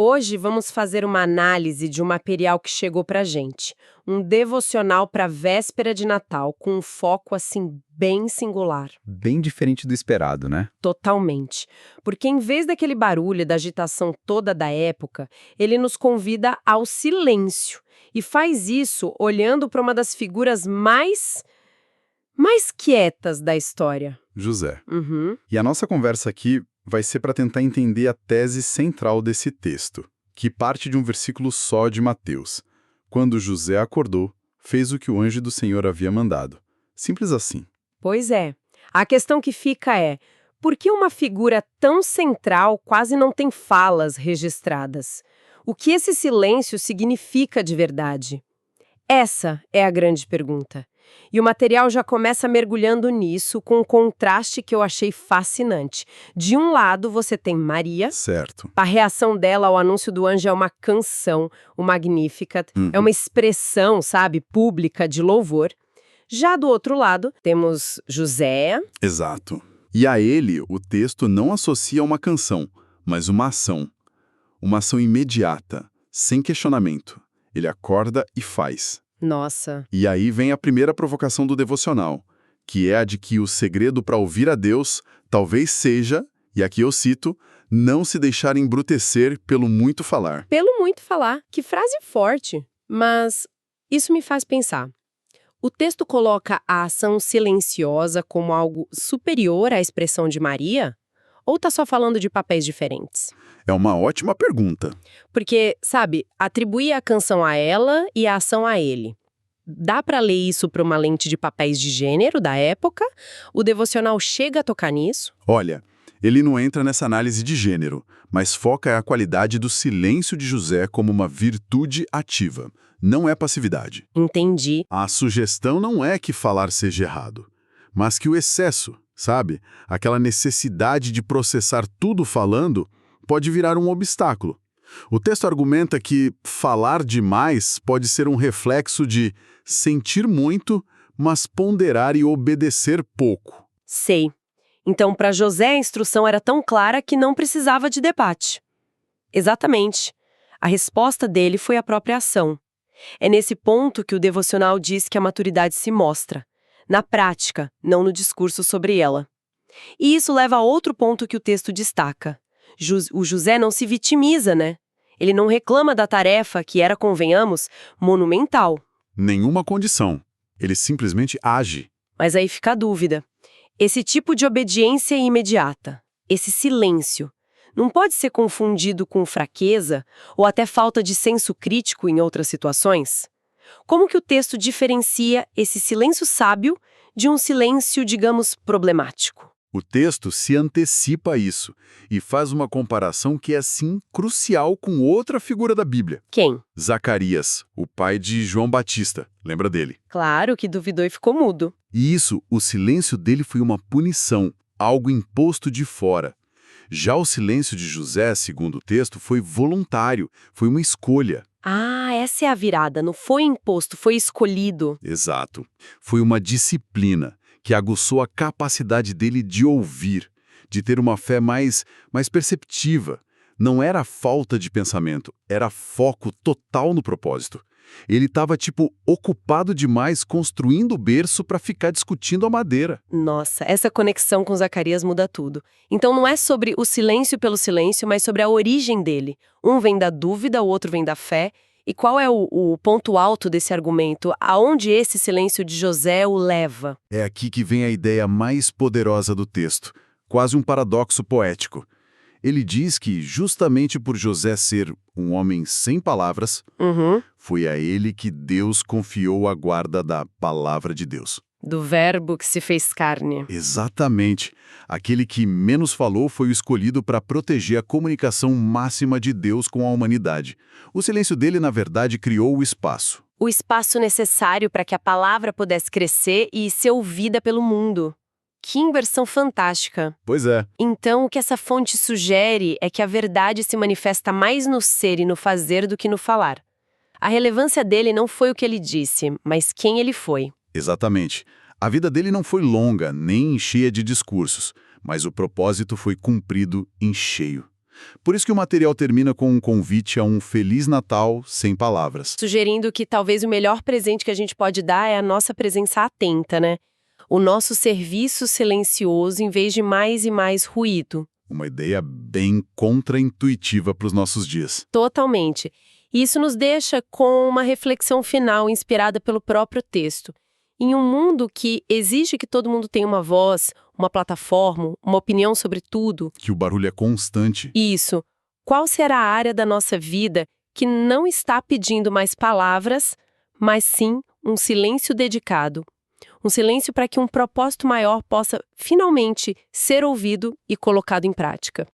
Hoje vamos fazer uma análise de um material que chegou pra gente. Um devocional para véspera de Natal, com um foco assim bem singular. Bem diferente do esperado, né? Totalmente. Porque em vez daquele barulho e da agitação toda da época, ele nos convida ao silêncio. E faz isso olhando para uma das figuras mais quietas da história. José. Uhum. E a nossa conversa aqui vai ser para tentar entender a tese central desse texto, que parte de um versículo só de Mateus. Quando José acordou, fez o que o anjo do Senhor havia mandado. Simples assim. Pois é. A questão que fica é, por que uma figura tão central quase não tem falas registradas? O que esse silêncio significa de verdade? Essa é a grande pergunta. E o material já começa mergulhando nisso com um contraste que eu achei fascinante. De um lado, você tem Maria. Certo. A reação dela ao anúncio do anjo é uma canção, o Magnificat. É uma expressão, sabe, pública de louvor. Já do outro lado, temos José. Exato. E a ele, o texto não associa uma canção, mas uma ação. Uma ação imediata, sem questionamento. Ele acorda e faz. Nossa. E aí vem a primeira provocação do devocional, que é a de que o segredo para ouvir a Deus talvez seja, e aqui eu cito, não se deixar embrutecer pelo muito falar. Pelo muito falar. Que frase forte. Mas isso me faz pensar. O texto coloca a ação silenciosa como algo superior à expressão de Maria? Ou tá só falando de papéis diferentes? É uma ótima pergunta. Porque, sabe, atribuir a canção a ela e a ação a ele. Dá pra ler isso por uma lente de papéis de gênero da época? O devocional chega a tocar nisso? Olha, ele não entra nessa análise de gênero, mas foca a qualidade do silêncio de José como uma virtude ativa. Não é passividade. Entendi. A sugestão não é que falar seja errado, mas que o excesso, sabe? Aquela necessidade de processar tudo falando pode virar um obstáculo. O texto argumenta que falar demais pode ser um reflexo de sentir muito, mas ponderar e obedecer pouco. Sei. Então, para José, a instrução era tão clara que não precisava de debate. Exatamente. A resposta dele foi a própria ação. É nesse ponto que o devocional diz que a maturidade se mostra. Na prática, não no discurso sobre ela. E isso leva a outro ponto que o texto destaca. O José não se vitimiza, né? Ele não reclama da tarefa que era, convenhamos, monumental. Nenhuma condição. Ele simplesmente age. Mas aí fica a dúvida. Esse tipo de obediência imediata, esse silêncio, não pode ser confundido com fraqueza ou até falta de senso crítico em outras situações? Como que o texto diferencia esse silêncio sábio de um silêncio, digamos, problemático? O texto se antecipa a isso e faz uma comparação que é, sim, crucial com outra figura da Bíblia. Quem? Zacarias, o pai de João Batista. Lembra dele? Claro que duvidou e ficou mudo. E isso, o silêncio dele foi uma punição, algo imposto de fora. Já o silêncio de José, segundo o texto, foi voluntário, foi uma escolha. Ah, essa é a virada. Não foi imposto, foi escolhido. Exato. Foi uma disciplina que aguçou a capacidade dele de ouvir, de ter uma fé mais perceptiva. Não era falta de pensamento, era foco total no propósito. Ele estava, ocupado demais construindo o berço para ficar discutindo a madeira. Nossa, essa conexão com Zacarias muda tudo. Então não é sobre o silêncio pelo silêncio, mas sobre a origem dele. Um vem da dúvida, o outro vem da fé. E qual é o ponto alto desse argumento? Aonde esse silêncio de José o leva? É aqui que vem a ideia mais poderosa do texto, quase um paradoxo poético. Ele diz que, justamente por José ser um homem sem palavras, foi a ele que Deus confiou a guarda da palavra de Deus. Do verbo que se fez carne. Exatamente. Aquele que menos falou foi o escolhido para proteger a comunicação máxima de Deus com a humanidade. O silêncio dele, na verdade, criou o espaço. O espaço necessário para que a palavra pudesse crescer e ser ouvida pelo mundo. Que inversão fantástica. Pois é. Então, o que essa fonte sugere é que a verdade se manifesta mais no ser e no fazer do que no falar. A relevância dele não foi o que ele disse, mas quem ele foi. Exatamente. A vida dele não foi longa, nem cheia de discursos, mas o propósito foi cumprido em cheio. Por isso que o material termina com um convite a um Feliz Natal sem palavras. Sugerindo que talvez o melhor presente que a gente pode dar é a nossa presença atenta, né? O nosso serviço silencioso em vez de mais e mais ruído. Uma ideia bem contraintuitiva para os nossos dias. Totalmente. E isso nos deixa com uma reflexão final inspirada pelo próprio texto. Em um mundo que exige que todo mundo tenha uma voz, uma plataforma, uma opinião sobre tudo, Que o barulho é constante. isso, qual será a área da nossa vida que não está pedindo mais palavras, mas sim um silêncio dedicado? Um silêncio para que um propósito maior possa finalmente ser ouvido e colocado em prática.